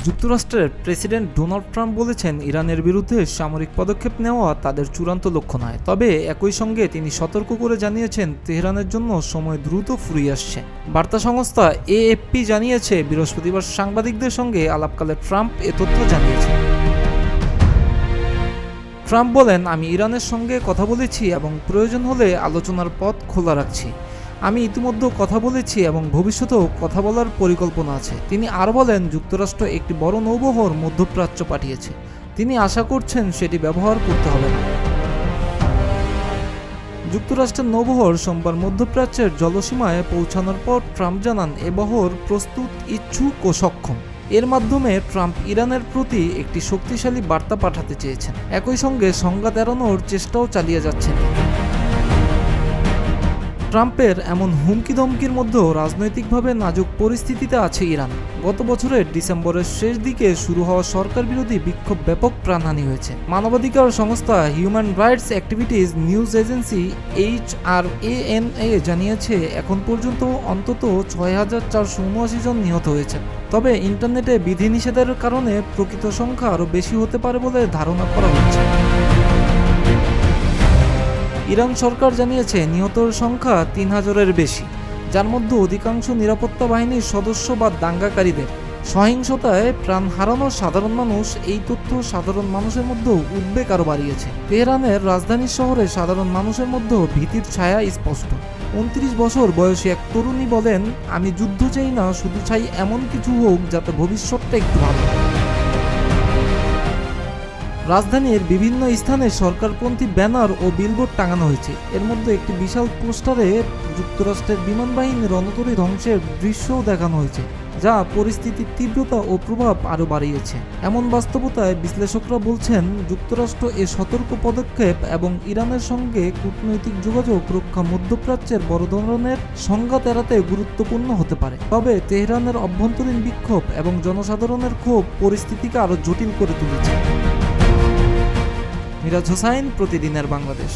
যুক্তরাষ্ট্রের president Donald Trump বলেছেন, ইরানের বিরুদ্ধে সামরিক পদক্ষেপ নেওয়া তাদের চূড়ান্ত লক্ষ্য নয়। তবে একই সঙ্গে তিনি সতর্ক করে জানিয়েছেন, তেহরানের জন্য সময় দ্রুত ফুরিয়ে আসছে। বার্তা সংস্থা এএফপি জানিয়েছে, বৃহস্পতিবার সাংবাদিকদের সঙ্গে আলাপকালে ট্রাম্প এ তথ্য জানিয়েছেন। ট্রাম্প বলেন, আমি ইরানের সঙ্গে কথা বলেছি এবং প্রয়োজন হলে আলোচনার পথ খোলা রাখছি। আমি ইতিমধ্যে কথা বলেছি এবং ভবিষ্যতেও কথা বলার পরিকল্পনা আছে। তিনি আর বলেন, যুক্তরাষ্ট্র একটি বড় নৌবহর মধ্যপ্রাচ্য পাঠিয়েছে। তিনি আশা করছেন সেটি ব্যবহার করতে হবে না। যুক্তরাষ্ট্রের নৌবহর সোমবার মধ্যপ্রাচ্যের জলসীমায় পৌঁছানোর পর ট্রাম্প জানান, এ বহর প্রস্তুত, ইচ্ছুক ও সক্ষম। এর মাধ্যমে ট্রাম্প ইরানের প্রতি একটি শক্তিশালী বার্তা পাঠাতে চেয়েছেন। একই সঙ্গে সংঘাত এড়ানোর চেষ্টাও চালিয়ে যাচ্ছেন। ট্রাম্পের এমন হুমকি ধমকির মধ্যেও রাজনৈতিকভাবে নাজুক পরিস্থিতিতে আছে ইরান। গত বছরের ডিসেম্বরের শেষ দিকে শুরু হওয়া সরকার বিরোধী বিক্ষোভ ব্যাপক প্রাণহানি হয়েছে। মানবাধিকার সংস্থা human rights activities news agency HRANA জানিয়েছে, এখন পর্যন্ত অন্তত ৬,৪৭৯ জন নিহত হয়েছে। তবে ইন্টারনেটে বিধিনিষেধের কারণে প্রকৃত সংখ্যা আরও বেশি হতে পারে বলে ধারণা করা হচ্ছে। ইরান সরকার জানিয়েছে, নিহতের সংখ্যা ৩,০০০-এর বেশি, যার মধ্যে অধিকাংশ নিরাপত্তা বাহিনীর সদস্য বা দাঙ্গাকারীদের। সহিংসতায় প্রাণ হারানো সাধারণ মানুষ। এই তথ্য সাধারণ মানুষের মধ্যেও উদ্বেগ আরও বাড়িয়েছে। তেহরানের রাজধানী শহরে সাধারণ মানুষের মধ্যেও ভীতির ছায়া স্পষ্ট। ২৯ বছর বয়সী এক তরুণী বলেন, আমি যুদ্ধ চাই না, শুধু চাই এমন কিছু হোক যাতে ভবিষ্যৎটা একটু ভালো। রাজধানীর বিভিন্ন স্থানে সরকারপন্থী ব্যানার ও বিলবোর্ড টাঙানো হয়েছে। এর মধ্যে একটি বিশাল পোস্টারে যুক্তরাষ্ট্রের বিমান বাহিনীর রণতরী ধ্বংসের দৃশ্যও দেখানো হয়েছে, যা পরিস্থিতির তীব্রতা ও প্রভাব আরও বাড়িয়েছে। এমন বাস্তবতায় বিশ্লেষকরা বলছেন, যুক্তরাষ্ট্র এ সতর্ক পদক্ষেপ এবং ইরানের সঙ্গে কূটনৈতিক যোগাযোগ রক্ষা মধ্যপ্রাচ্যের বড় ধরনের সংঘাত এড়াতে গুরুত্বপূর্ণ হতে পারে। তবে তেহরানের অভ্যন্তরীণ বিক্ষোভ এবং জনসাধারণের ক্ষোভ পরিস্থিতিকে আরও জটিল করে তুলেছে। মিরাজ হোসাইন, প্রতিদিনের বাংলাদেশ।